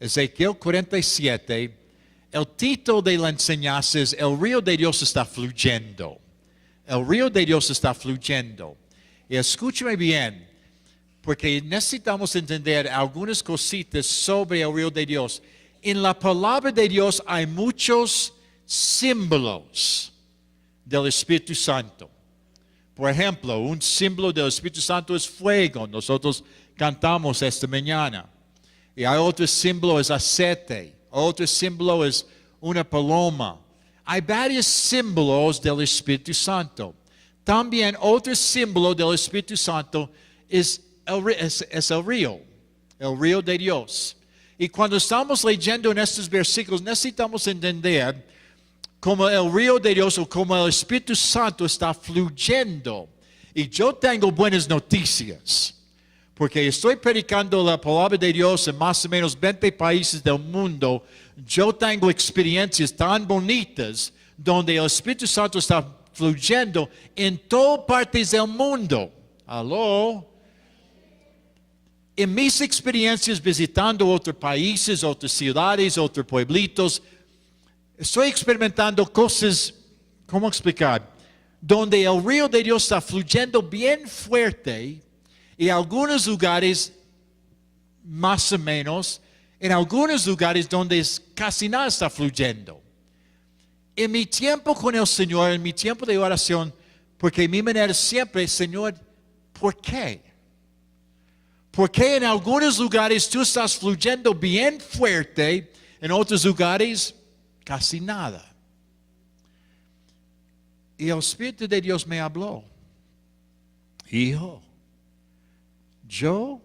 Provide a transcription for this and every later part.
Ezequiel 47, el título de la enseñanza es El río de Dios está fluyendo. El río de Dios está fluyendo. Y escúcheme bien, porque necesitamos entender algunas cositas sobre el río de Dios. En la palabra de Dios hay muchos símbolos del Espíritu Santo. Por ejemplo, un símbolo del Espíritu Santo es fuego. Nosotros cantamos esta mañana. Y hay otro símbolo es aceite. Otro símbolo es una paloma. Hay varios símbolos del Espíritu Santo. También otro símbolo del Espíritu Santo es el río de Dios. Y cuando estamos leyendo en estos versículos, necesitamos entender cómo el río de Dios o cómo el Espíritu Santo está fluyendo. Y yo tengo buenas noticias, porque estoy predicando la palabra de Dios en más o menos 20 países del mundo. Yo tengo experiencias tan bonitas donde el Espíritu Santo está fluyendo en todas partes del mundo. ¿Aló? En mis experiencias visitando otros países, otras ciudades, otros pueblitos, estoy experimentando cosas, ¿cómo explicar? Donde el río de Dios está fluyendo bien fuerte y en algunos lugares más o menos, en algunos lugares donde casi nada está fluyendo. En mi tiempo con el Señor, en mi tiempo de oración, porque mi manera siempre, Señor, ¿por qué? Porque en algunos lugares tú estás fluyendo bien fuerte, en otros lugares casi nada. Y el Espíritu de Dios me habló. Hijo, yo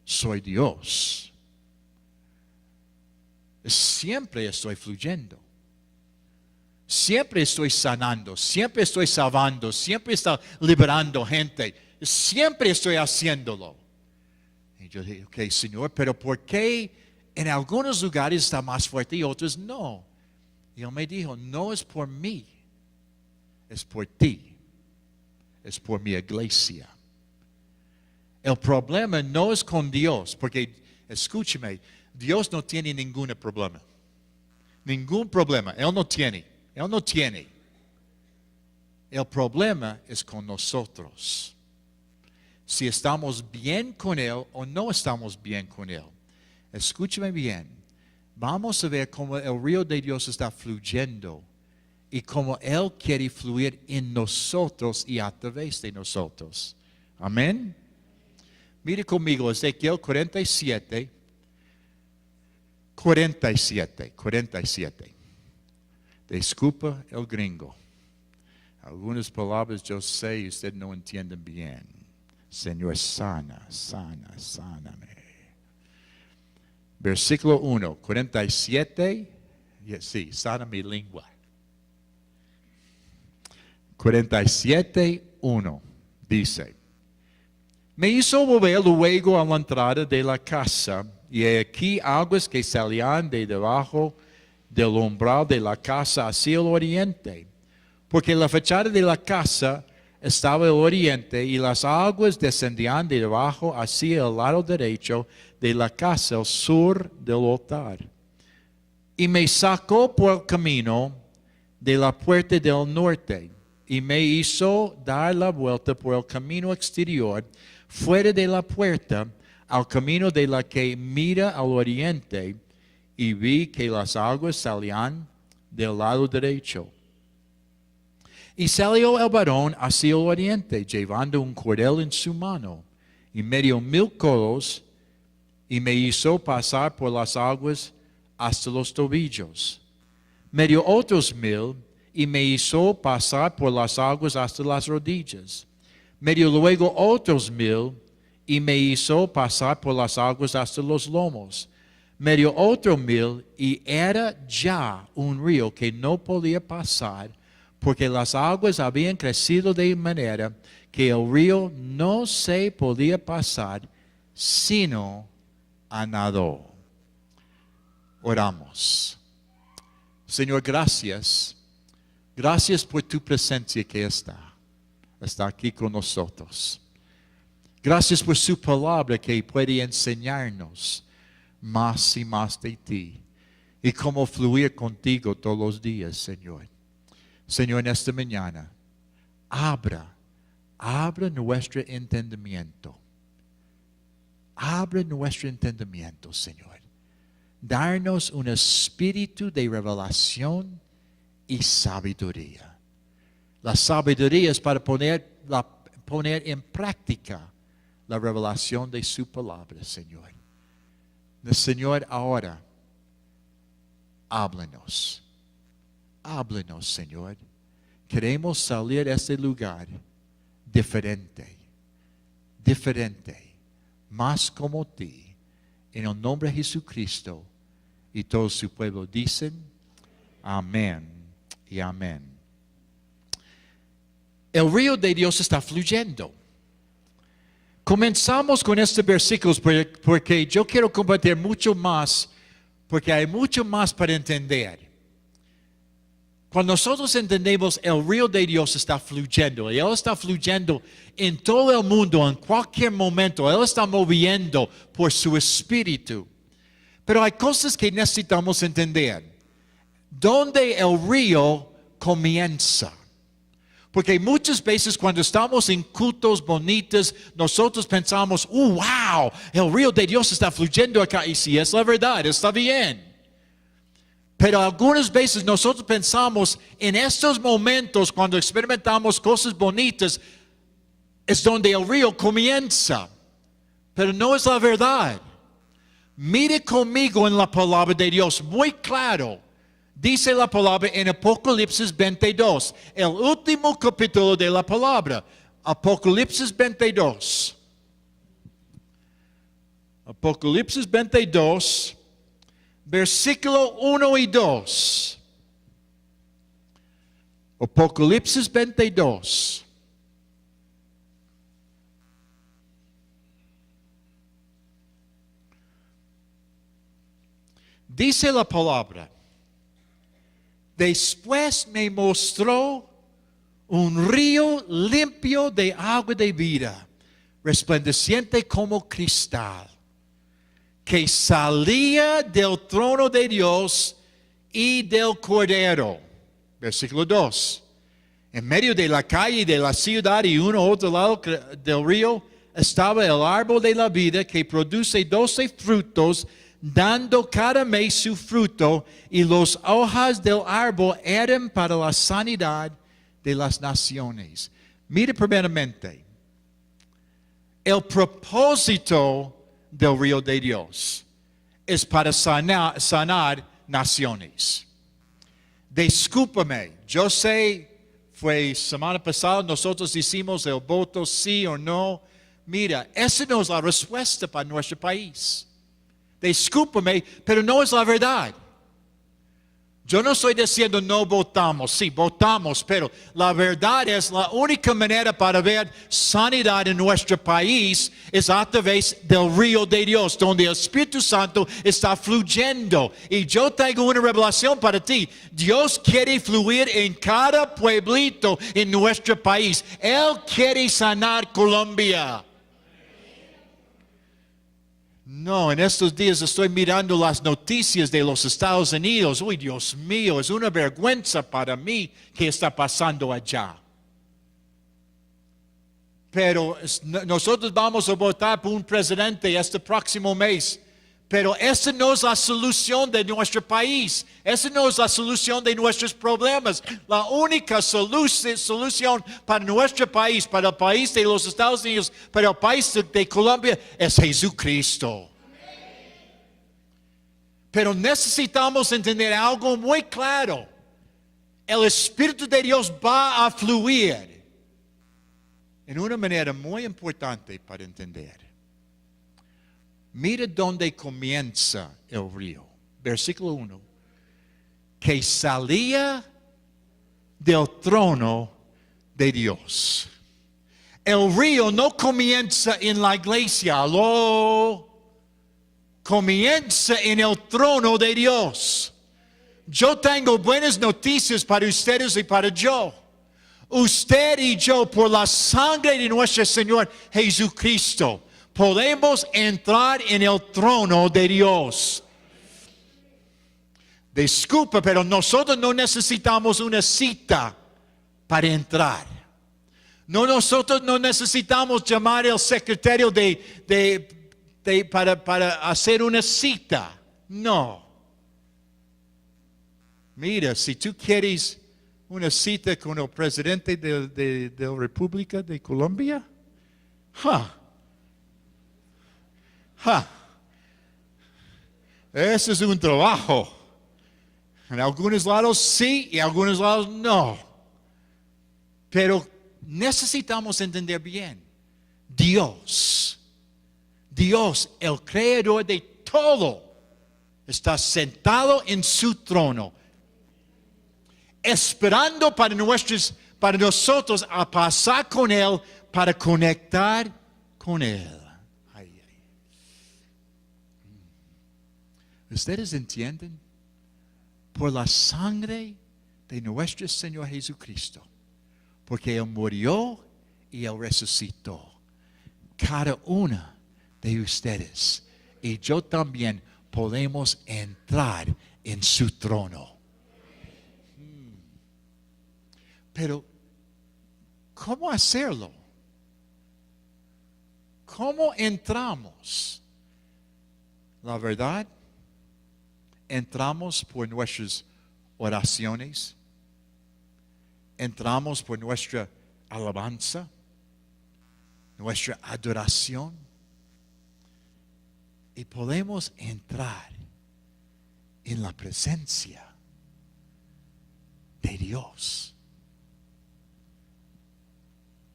soy Dios. Siempre estoy fluyendo. Siempre estoy sanando. Siempre estoy salvando. Siempre estoy liberando gente. Siempre estoy haciéndolo. Y yo dije, ok, Señor, pero ¿por qué en algunos lugares está más fuerte y otros no? Y Él me dijo, no es por mí, es por ti, es por mi iglesia. El problema no es con Dios, porque escúcheme, Dios no tiene ningún problema. Ningún problema, Él no tiene. El problema es con nosotros. Si estamos bien con Él o no estamos bien con Él. Escúcheme bien. Vamos a ver cómo el río de Dios está fluyendo y cómo Él quiere fluir en nosotros y a través de nosotros. Amén. Mire conmigo, Ezequiel 47. Disculpa el gringo. Algunas palabras yo sé y usted no entiende bien. Señor, sáname. Versículo 1, 47. Sí, sana mi lengua. 47:1 dice: Me hizo volver luego a la entrada de la casa, y he aquí aguas que salían de debajo del umbral de la casa hacia el oriente, porque la fachada de la casa estaba al oriente, y las aguas descendían de debajo hacia el lado derecho de la casa, al sur del altar. Y me sacó por el camino de la puerta del norte, y me hizo dar la vuelta por el camino exterior, fuera de la puerta, al camino de la que mira al oriente, y vi que las aguas salían del lado derecho. Y salió el varón hacia el oriente, llevando un cordel en su mano, y medio 1000 codos, y me hizo pasar por las aguas hasta los tobillos. Medio otros 1000, y me hizo pasar por las aguas hasta las rodillas. Medio luego otros 1000, y me hizo pasar por las aguas hasta los lomos. Medio otro 1000, y era ya un río que no podía pasar, porque las aguas habían crecido de manera que el río no se podía pasar, sino a nado. Oramos. Señor, gracias. Gracias por tu presencia que está aquí con nosotros. Gracias por su palabra que puede enseñarnos. más y más de ti y cómo fluir contigo todos los días, Señor. Señor, en esta mañana, abra nuestro entendimiento. Abre nuestro entendimiento, Señor. Darnos un espíritu de revelación y sabiduría. La sabiduría es para poner en práctica la revelación de su palabra, Señor. El Señor, ahora, háblanos. Háblanos, Señor. Queremos salir de este lugar diferente, más como ti. En el nombre de Jesucristo. Y todo su pueblo dicen, amén y amén. El río de Dios está fluyendo. Comenzamos con estos versículos porque yo quiero compartir mucho más, porque hay mucho más para entender. Cuando nosotros entendemos el río de Dios está fluyendo, y Él está fluyendo en todo el mundo, en cualquier momento, Él está moviendo por su espíritu. Pero hay cosas que necesitamos entender. ¿Dónde el río comienza? Porque muchas veces cuando estamos en cultos bonitos, nosotros pensamos, wow, el río de Dios está fluyendo acá. Y si es la verdad, está bien. Pero algunas veces nosotros pensamos en estos momentos cuando experimentamos cosas bonitas, es donde el río comienza. Pero no es la verdad. Mire conmigo en la palabra de Dios, muy claro. Dice la palabra en Apocalipsis 22, el último capítulo de la palabra. Apocalipsis 22. Apocalipsis 22. Versículo 1 y 2. Apocalipsis 22. Dice la palabra. Después me mostró un río limpio de agua de vida, resplandeciente como cristal, que salía del trono de Dios y del Cordero. Versículo 2. En medio de la calle de la ciudad y uno a otro lado del río estaba el árbol de la vida que produce 12 frutos, dando cada mes su fruto, y las hojas del árbol eran para la sanidad de las naciones. Mire primeramente, el propósito del río de Dios es para sanar naciones. Discúlpame, yo sé, fue semana pasada, nosotros hicimos el voto sí o no. Mira, esa no es la respuesta para nuestro país. Discúlpame, pero no es la verdad. Yo no estoy diciendo no votamos, sí, votamos, pero la verdad es la única manera para ver sanidad en nuestro país es a través del río de Dios, donde el Espíritu Santo está fluyendo. Y yo tengo una revelación para ti. Dios quiere fluir en cada pueblito en nuestro país. Él quiere sanar Colombia. No, en estos días estoy mirando las noticias de los Estados Unidos. Uy, Dios mío, es una vergüenza para mí que está pasando allá. Pero nosotros vamos a votar por un presidente este próximo mes. Pero esa no es la solución de nuestro país. Esa no es la solución de nuestros problemas. La única solución para nuestro país, para el país de los Estados Unidos, para el país de Colombia, es Jesucristo. Pero necesitamos entender algo muy claro. El Espíritu de Dios va a fluir en una manera muy importante para entender. Mira dónde comienza el río. Versículo 1. Que salía del trono de Dios. El río no comienza en la iglesia. Comienza en el trono de Dios. Yo tengo buenas noticias para ustedes y para yo. Usted y yo, por la sangre de nuestro Señor Jesucristo, podemos entrar en el trono de Dios. Disculpa, pero nosotros no necesitamos una cita para entrar. Nosotros no necesitamos llamar al secretario para hacer una cita. No. Mira, si tú quieres una cita con el presidente de la República de Colombia, ese es un trabajo. En algunos lados sí y en algunos lados no. Pero necesitamos entender bien. Dios, el creador de todo, está sentado en su trono, esperando para nosotros a pasar con Él, para conectar con Él. ¿Ustedes entienden? Por la sangre de nuestro Señor Jesucristo, porque Él murió y Él resucitó. Cada una de ustedes y yo también podemos entrar en su trono. Pero, ¿cómo hacerlo? ¿Cómo entramos? La verdad, entramos por nuestras oraciones, entramos por nuestra alabanza, nuestra adoración, y podemos entrar en la presencia de Dios.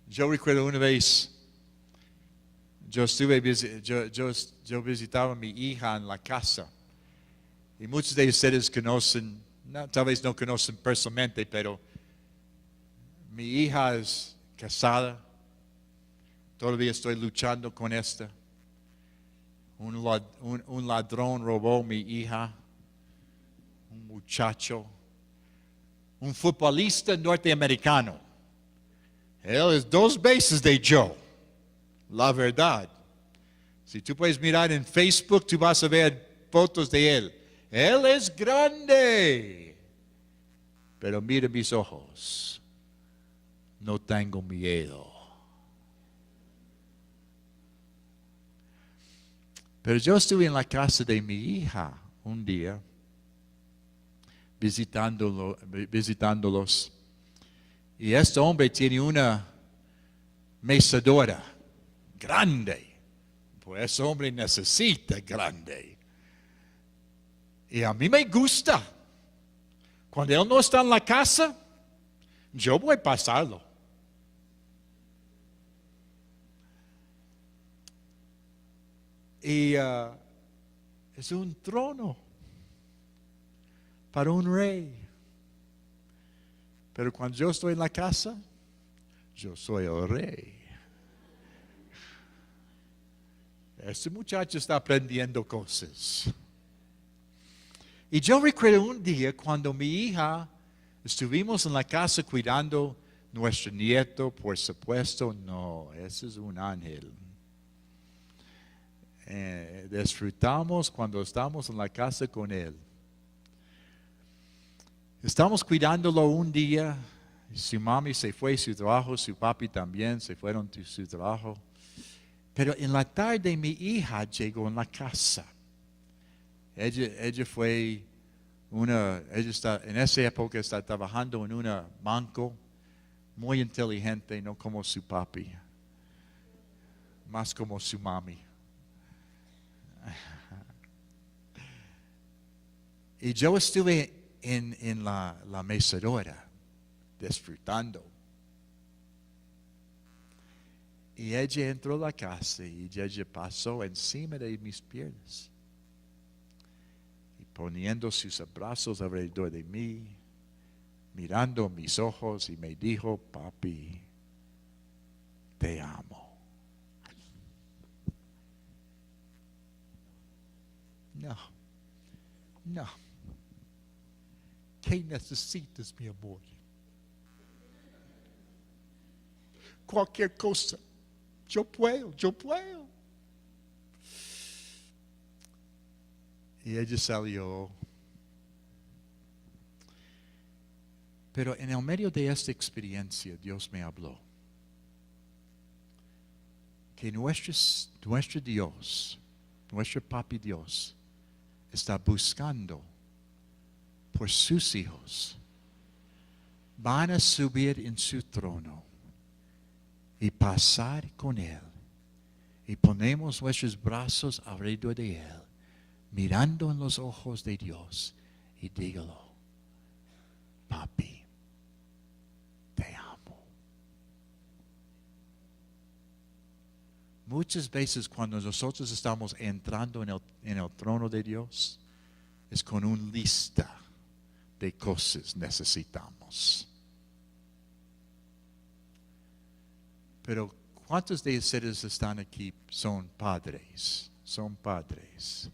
Yo recuerdo una vez, yo visitaba a mi hija en la casa. Y muchos de ustedes conocen, tal vez no conocen personalmente, pero mi hija es casada. Todavía estoy luchando con esta. Un ladrón robó mi hija. Un muchacho. Un futbolista norteamericano. Él es 2 veces de yo. La verdad. Si tú puedes mirar en Facebook, tú vas a ver fotos de él. Él es grande. Pero mira mis ojos. No tengo miedo. Pero yo estuve en la casa de mi hija un día, visitándolos. Y este hombre tiene una mecedora grande. Pues ese hombre necesita grande. Y a mí me gusta. Cuando él no está en la casa, yo voy a pasarlo. Y es un trono para un rey. Pero cuando yo estoy en la casa, yo soy el rey. Este muchacho está aprendiendo cosas. Y yo recuerdo un día cuando mi hija, estuvimos en la casa cuidando nuestro nieto, por supuesto, no, ese es un ángel. Disfrutamos cuando estamos en la casa con él. Estamos cuidándolo un día, su mami se fue a su trabajo, su papi también se fueron a su trabajo. Pero en la tarde mi hija llegó en la casa. Ella fue en esa época está trabajando en un banco, muy inteligente, no como su papi, más como su mami. Y yo estuve en la mecedora, disfrutando. Y ella entró a la casa y ella pasó encima de mis piernas. Y poniendo sus brazos alrededor de mí, mirando mis ojos y me dijo, papi, te amo. No. ¿Qué necesitas, mi amor? Cualquier cosa. Yo puedo. Y ella salió. Pero en el medio de esta experiencia, Dios me habló. Que nuestro Dios, nuestro Papi Dios, está buscando por sus hijos. Van a subir en su trono y pasar con Él. Y ponemos nuestros brazos alrededor de Él, mirando en los ojos de Dios, y dígalo: Papi, te amo. Muchas veces cuando nosotros estamos entrando en el trono de Dios, es con una lista de cosas necesitamos. Pero ¿cuántos de ustedes están aquí son padres? Son padres.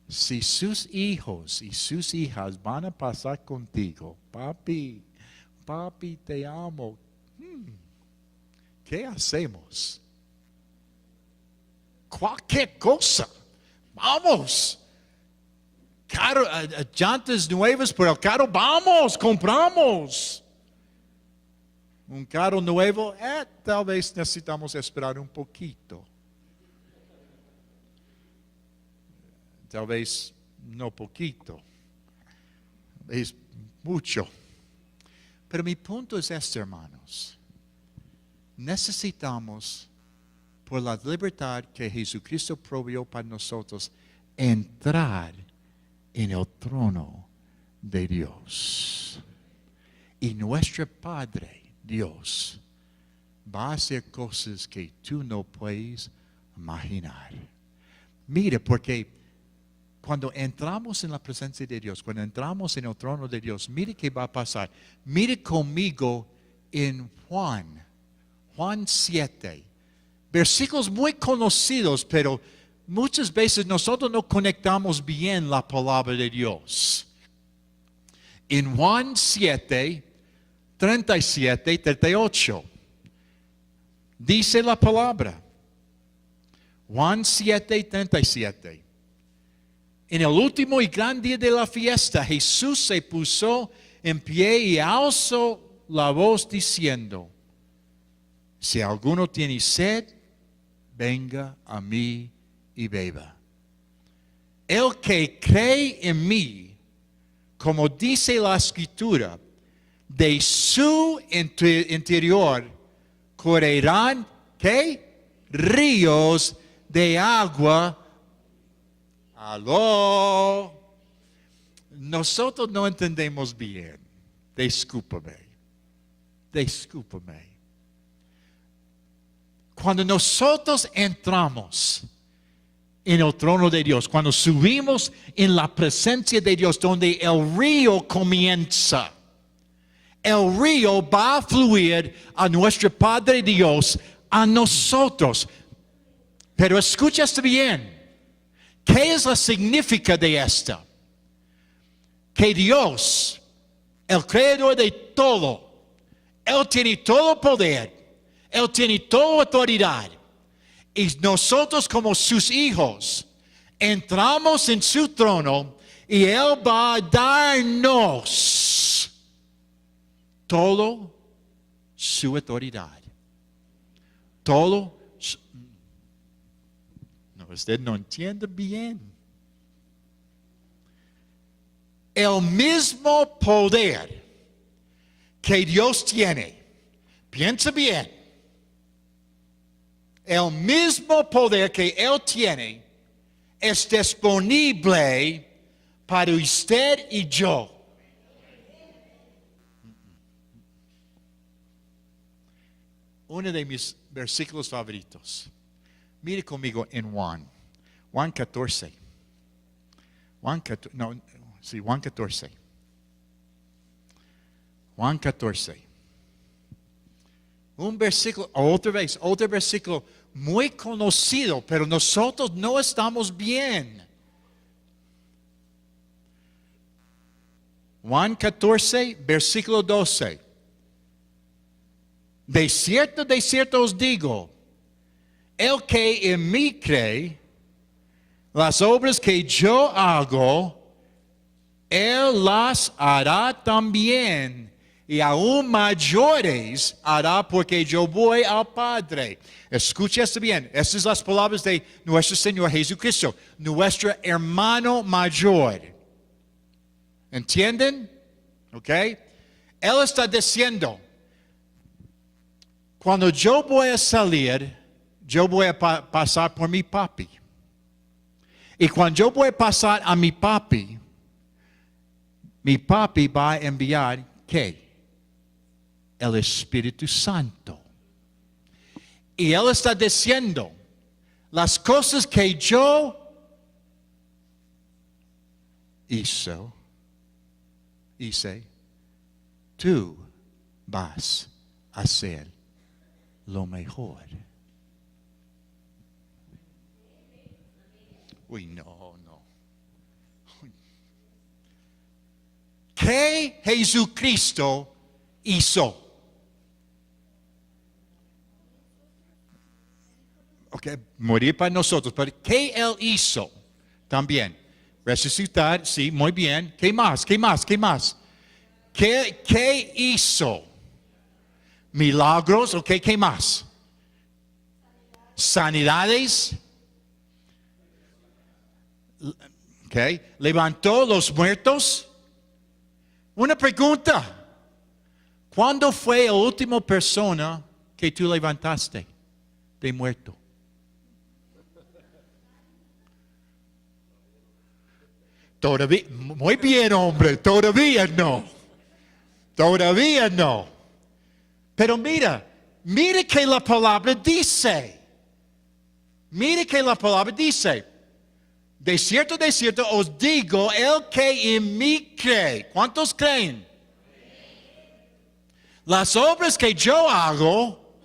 Si sus hijos y sus hijas van a pasar contigo: papi, papi, te amo, ¿qué hacemos? Cualquier cosa. Vamos. Llantas nuevas por el carro. Vamos, compramos. Un carro nuevo, tal vez necesitamos esperar un poquito. Tal vez no poquito. Es mucho. Pero mi punto es este, hermanos. Necesitamos, por la libertad que Jesucristo proveyó para nosotros, entrar en el trono de Dios. Y nuestro Padre, Dios, va a hacer cosas que tú no puedes imaginar. Mire, porque cuando entramos en la presencia de Dios, cuando entramos en el trono de Dios, mire qué va a pasar. Mire conmigo en Juan 7. Versículos muy conocidos, pero muchas veces nosotros no conectamos bien la palabra de Dios. En Juan 7, 37, 38. Dice la palabra. Juan 7, 37. En el último y gran día de la fiesta, Jesús se puso en pie y alzó la voz diciendo: si alguno tiene sed, venga a mí y beba. El que cree en mí, como dice la Escritura, de su interior correrán, ¿qué? Ríos de agua. Aló. Nosotros no entendemos bien. Discúlpame. Cuando nosotros entramos en el trono de Dios, cuando subimos en la presencia de Dios, donde el río comienza, el río va a fluir a nuestro Padre Dios, a nosotros. Pero escuchaste bien, ¿qué es la significación de esto? Que Dios, el creador de todo, Él tiene todo poder, Él tiene toda autoridad. Y nosotros como sus hijos entramos en su trono y Él va a darnos todo su autoridad. Todo. No, usted no entiende bien. El mismo poder que Dios tiene. Piensa bien. El mismo poder que Él tiene es disponible para usted y yo. Uno de mis versículos favoritos. Mire conmigo en Juan 14. Juan 14. Juan 14. Un versículo, otro versículo muy conocido, pero nosotros no estamos bien. Juan 14, versículo 12. De cierto os digo, el que en mí cree, Las obras que yo hago, Él las hará también, y aún mayores hará, porque yo voy al Padre. Escuche esto bien. Estas son las palabras de nuestro Señor Jesucristo, nuestro hermano mayor. ¿Entienden? ¿Ok? Él está diciendo, cuando yo voy a salir, yo voy a pasar por mi papi. Y cuando yo voy a pasar a mi papi va a enviar, ¿qué? El Espíritu Santo. Y Él está diciendo, las cosas que yo hice, tú vas a hacer lo mejor. Uy, no. ¿Qué Jesucristo hizo? Ok, morir para nosotros, pero ¿qué Él hizo? También, resucitar, sí, muy bien. ¿Qué más? ¿Qué hizo? Milagros, ok, ¿qué más? Sanidades. Ok, levantó los muertos. Una pregunta. ¿Cuándo fue la última persona que tú levantaste de muerto? Todavía, muy bien, hombre, todavía no. Pero mira que la palabra dice. De cierto os digo, el que en mí cree. ¿Cuántos creen? Las obras que yo hago,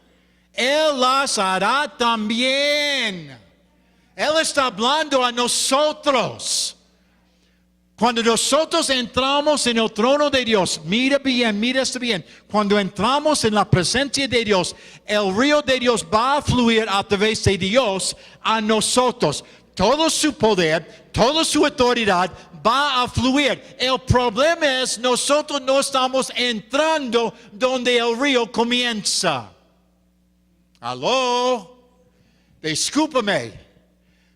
Él las hará también. Él está hablando a nosotros. Cuando nosotros entramos en el trono de Dios, mira esto bien. Cuando entramos en la presencia de Dios, el río de Dios va a fluir a través de Dios a nosotros. Todo su poder, toda su autoridad va a fluir. El problema es nosotros no estamos entrando donde el río comienza. Aló, discúlpame,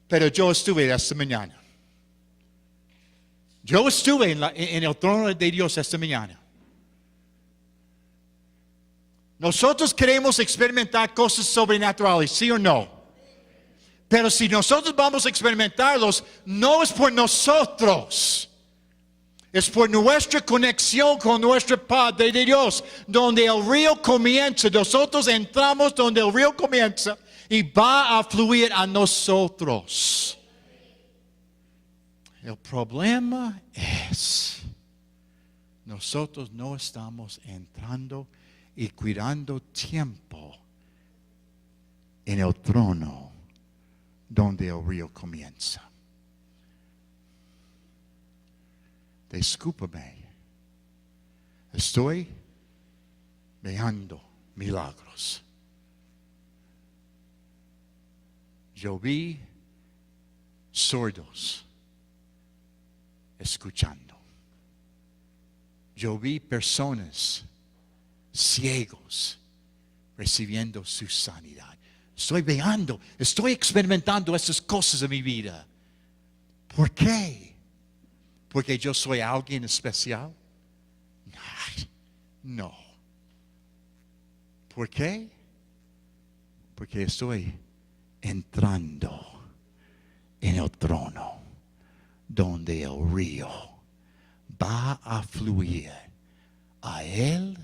pero yo estuve esta mañana. Yo estuve en el trono de Dios esta mañana. Nosotros queremos experimentar cosas sobrenaturales, ¿sí o no? Pero si nosotros vamos a experimentarlos, no es por nosotros. Es por nuestra conexión con nuestro Padre de Dios, donde el río comienza. Nosotros entramos donde el río comienza y va a fluir a nosotros. El problema es, nosotros no estamos entrando y cuidando tiempo en el trono donde el río comienza. Discúlpame, estoy viendo milagros. Yo vi sordos escuchando. Yo vi personas ciegos recibiendo su sanidad. Estoy experimentando estas cosas en mi vida. ¿Por qué? ¿Porque yo soy alguien especial? No. ¿Por qué? Porque estoy entrando en el trono donde el río va a fluir a Él,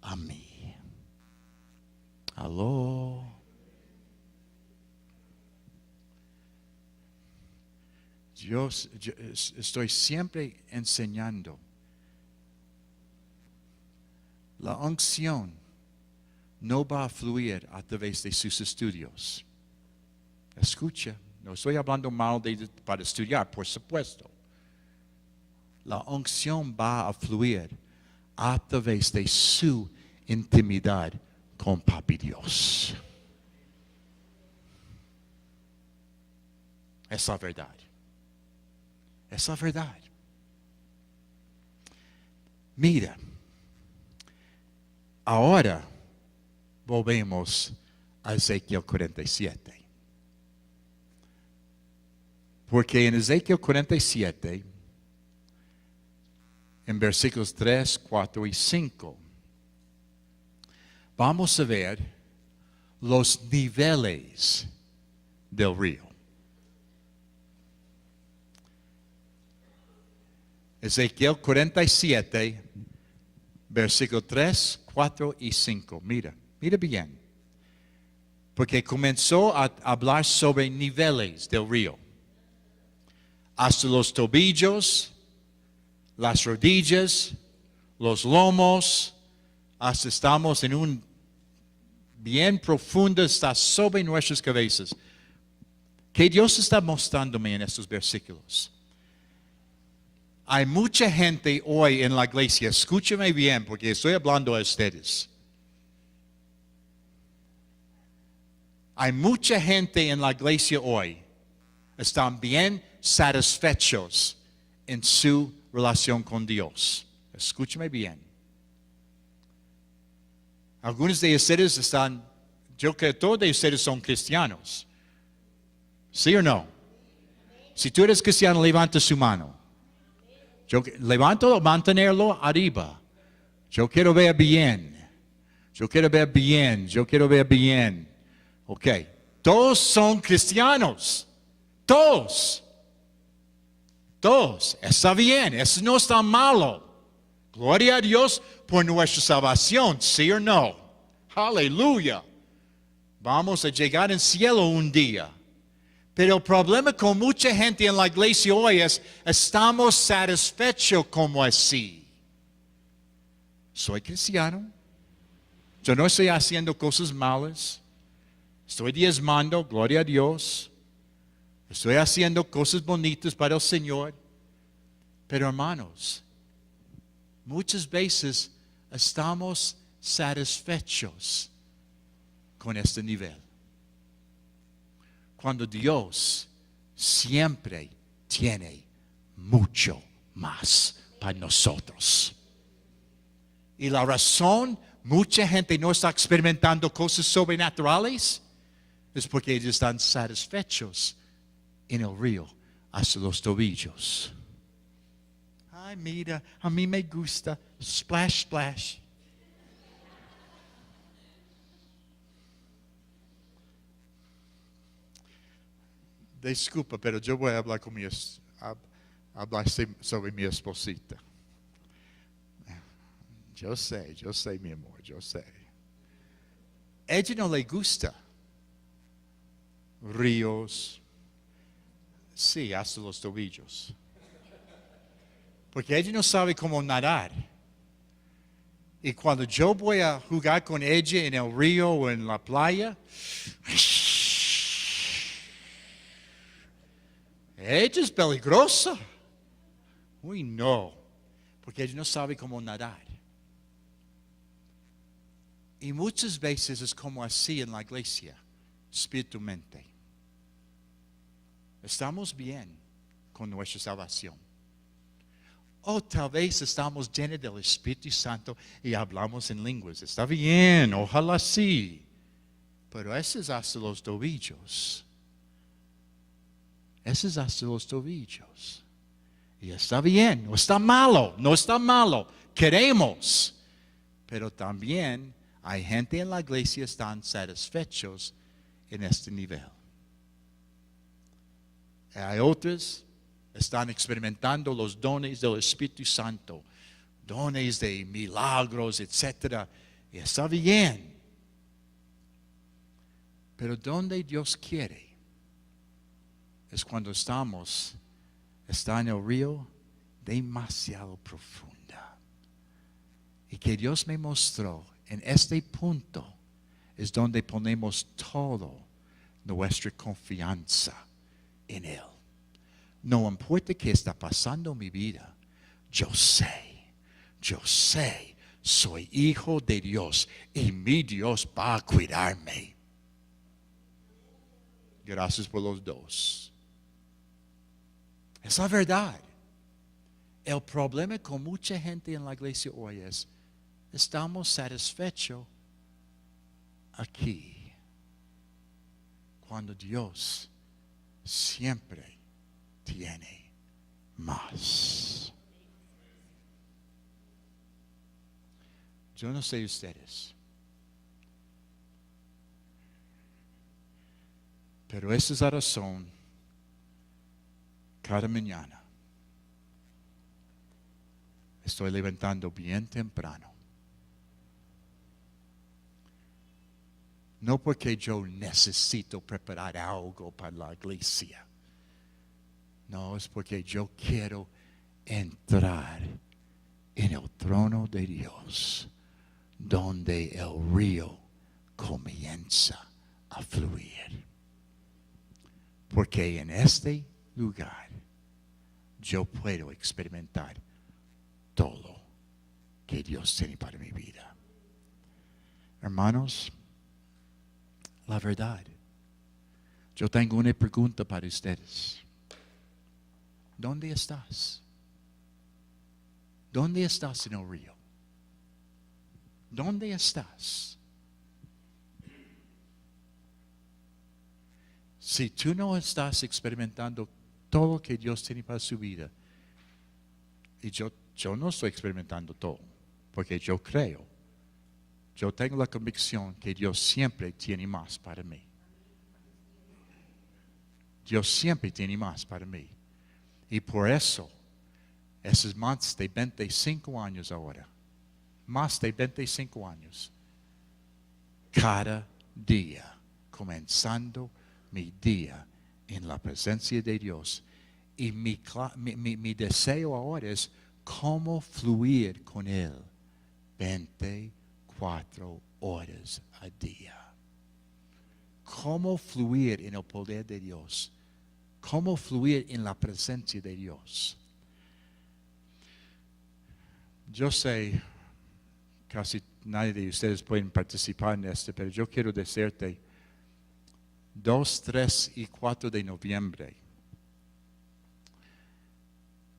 a mí. Aló. Yo estoy siempre enseñando. La unción no va a fluir a través de sus estudios. Escucha, no estoy hablando mal para estudiar, por supuesto. La unción va a fluir a través de su intimidad con Papi Dios. Es la verdad. Es la verdad. Mira, ahora volvemos a Ezequiel 47. Porque en Ezequiel 47, en versículos 3, 4 y 5, vamos a ver los niveles del río. Ezequiel 47, versículos 3, 4 y 5. Mira bien. Porque comenzó a hablar sobre niveles del río. Hasta los tobillos, las rodillas, los lomos, hasta estamos en un bien profundo, está sobre nuestras cabezas. ¿Qué Dios está mostrándome en estos versículos? Hay mucha gente hoy en la iglesia, escúchame bien porque estoy hablando a ustedes. Hay mucha gente en la iglesia hoy, están bien satisfechos en su relación con Dios. Escúchame bien. Algunos de ustedes están, yo creo que todos de ustedes son cristianos. ¿Sí o no? Si tú eres cristiano, levanta su mano. Yo levanto, mantenerlo arriba. Yo quiero ver bien. Yo quiero ver bien. Yo quiero ver bien. Ok. Todos son cristianos. Todos. Todos. Está bien. Eso no está malo. Gloria a Dios por nuestra salvación. ¿Sí o no? Aleluya. Vamos a llegar al cielo un día. Pero el problema con mucha gente en la iglesia hoy es, estamos satisfechos como así. Soy cristiano. Yo no estoy haciendo cosas malas. Estoy diezmando, gloria a Dios. Estoy haciendo cosas bonitas para el Señor. Pero hermanos, muchas veces estamos satisfechos con este nivel. Cuando Dios siempre tiene mucho más para nosotros. Y la razón, mucha gente no está experimentando cosas sobrenaturales, es porque ellos están satisfechos en el río hasta los tobillos. Ay, mira, a mí me gusta. Splash, splash. Disculpa, pero yo voy a hablar sobre mi esposita. Yo sé, mi amor, yo sé. Ella no le gusta ríos, sí, hasta los tobillos. Porque ella no sabe cómo nadar. Y cuando yo voy a jugar con ella en el río o en la playa, ella es peligrosa. Uy, no. Porque ella no sabe cómo nadar. Y muchas veces es como así en la iglesia, espiritualmente. Estamos bien con nuestra salvación. O tal vez estamos llenos del Espíritu Santo y hablamos en lenguas. Está bien, ojalá sí. Pero eso es hasta los tobillos. Eso es hasta los tobillos. Y está bien, no está malo, no está malo. Queremos. Pero también hay gente en la iglesia que están satisfechos en este nivel. Hay otros que están experimentando los dones del Espíritu Santo, dones de milagros, etc. Y está bien. Pero donde Dios quiere es cuando está en el río demasiado profunda. Y que Dios me mostró en este punto es donde ponemos todo nuestra confianza en Él. No importa qué está pasando en mi vida, yo sé, soy hijo de Dios y mi Dios va a cuidarme. Gracias por los dos. Es la verdad. El problema con mucha gente en la iglesia hoy es, estamos satisfechos aquí, cuando Dios siempre tiene más. Yo no sé ustedes, pero esa es la razón cada mañana estoy levantando bien temprano. No porque yo necesito preparar algo para la iglesia. No, es porque yo quiero entrar en el trono de Dios, donde el río comienza a fluir. Porque en este lugar yo puedo experimentar todo que Dios tiene para mi vida. Hermanos, la verdad, yo tengo una pregunta para ustedes. ¿Dónde estás? ¿Dónde estás en el río? ¿Dónde estás? Si tú no estás experimentando todo que Dios tiene para su vida, y yo no estoy experimentando todo, porque yo creo, yo tengo la convicción que Dios siempre tiene más para mí. Dios siempre tiene más para mí. Y por eso, esos más de 25 años ahora, más de 25 años, cada día, comenzando mi día en la presencia de Dios. Y mi deseo ahora es cómo fluir con Él 24 horas al día. Cómo fluir en el poder de Dios. Cómo fluir en la presencia de Dios. Yo sé, casi nadie de ustedes pueden participar en esto, pero yo quiero decirte, 2, 3 y 4 de noviembre,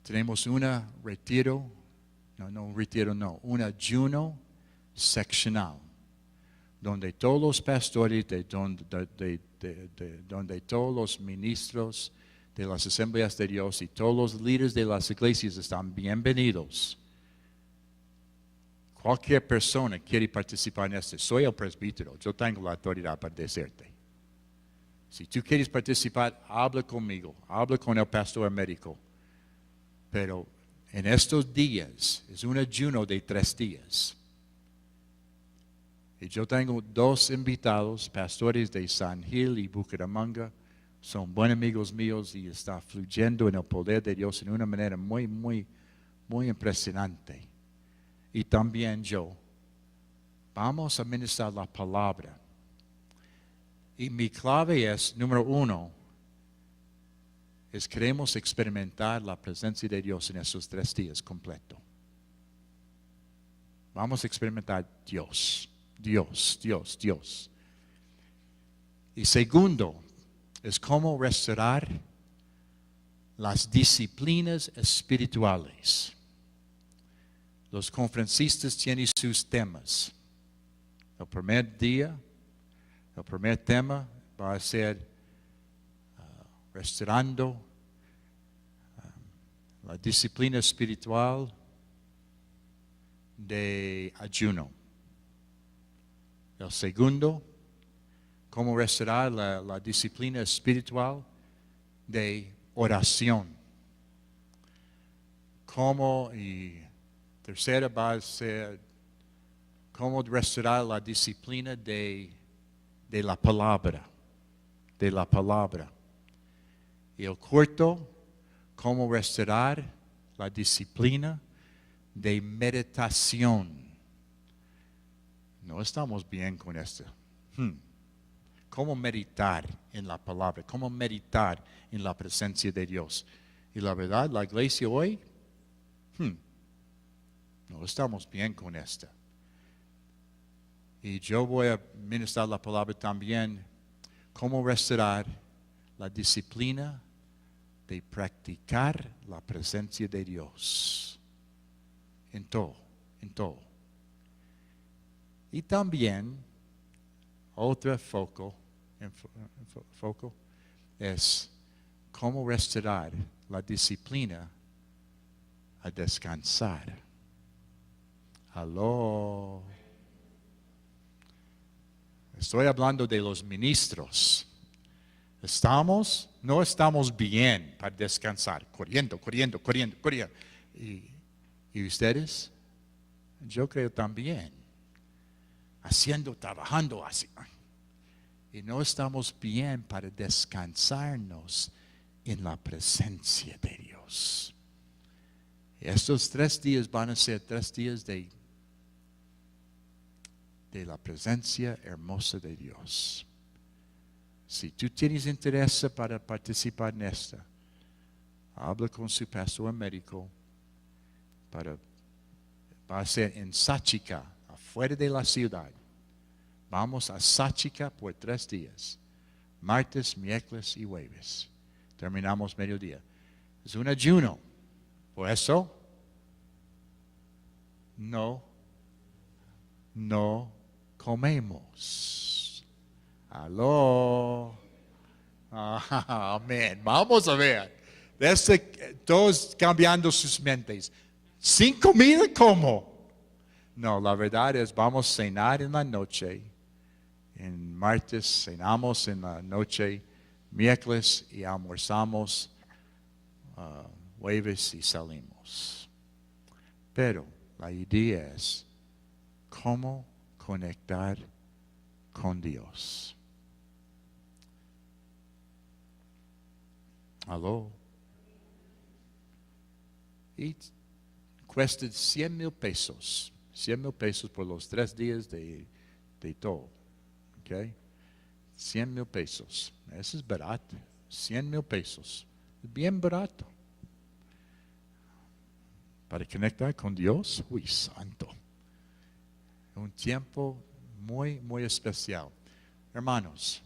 tenemos un ayuno seccional, donde todos los pastores, donde todos los ministros de las asambleas de Dios y todos los líderes de las iglesias están bienvenidos. Cualquier persona quiere participar en esto. Soy el presbítero, yo tengo la autoridad para decirte. Si tú quieres participar, habla conmigo, habla con el pastor médico. Pero en estos días, es un ayuno de 3 días. Y yo tengo 2 invitados, pastores de San Gil y Bucaramanga. Son buenos amigos míos y está fluyendo en el poder de Dios en una manera muy, muy, muy impresionante. Y también yo. Vamos a ministrar la palabra. Y mi clave es, número 1, queremos experimentar la presencia de Dios en esos 3 días completos. Vamos a experimentar Dios. Y segundo, es cómo restaurar las disciplinas espirituales. Los conferencistas tienen sus temas. El primer tema va a ser restaurando la disciplina espiritual de ayuno. El segundo, cómo restaurar la disciplina espiritual de oración. Y tercera va a ser cómo restaurar la disciplina de la palabra. De la palabra. Y el cuarto, cómo restaurar la disciplina de meditación. No estamos bien con esto. Cómo meditar en la palabra, cómo meditar en la presencia de Dios. Y la verdad, la iglesia hoy, no estamos bien con esto. Y yo voy a ministrar la palabra también, cómo restaurar la disciplina de practicar la presencia de Dios en todo, en todo. Y también otro foco es cómo restaurar la disciplina a descansar. Aló. Estoy hablando de los ministros. No estamos bien para descansar, corriendo. ¿Y ustedes? Yo creo también. Trabajando así. Y no estamos bien para descansarnos en la presencia de Dios. Estos 3 días van a ser 3 días de la presencia hermosa de Dios. Si tú tienes interés para participar en esta, habla con su pastor médico. Va a ser en Sáchica, afuera de la ciudad. Vamos a Sáchica por 3 días. Martes, miércoles y jueves. Terminamos mediodía. Es un ayuno. Por eso, no comemos. Aló. Amén. Vamos a ver. Todos cambiando sus mentes. ¿Sin comida cómo? No, la verdad es vamos a cenar en la noche. En martes cenamos en la noche, miércoles y almorzamos, jueves y salimos. Pero la idea es cómo conectar con Dios. Aló. Y cuesta 100,000 pesos. 100,000 pesos por los 3 días de todo. ¿Ok? 100,000 pesos. Eso es barato. 100,000 pesos. Es bien barato. Para conectar con Dios, uy, santo. Un tiempo muy, muy especial. Hermanos,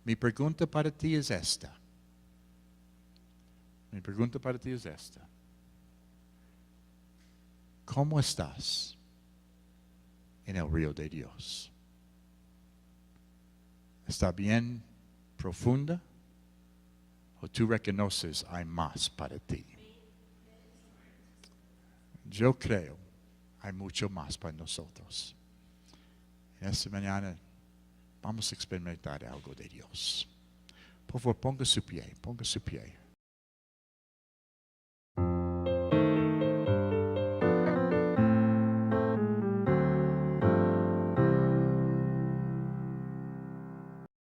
mi pregunta para ti es esta. ¿Cómo estás en el río de Dios? ¿Está bien profunda? ¿O tú reconoces hay más para ti? Yo creo hay mucho más para nosotros. Esta mañana vamos a experimentar algo de Dios. Por favor, ponga su pie.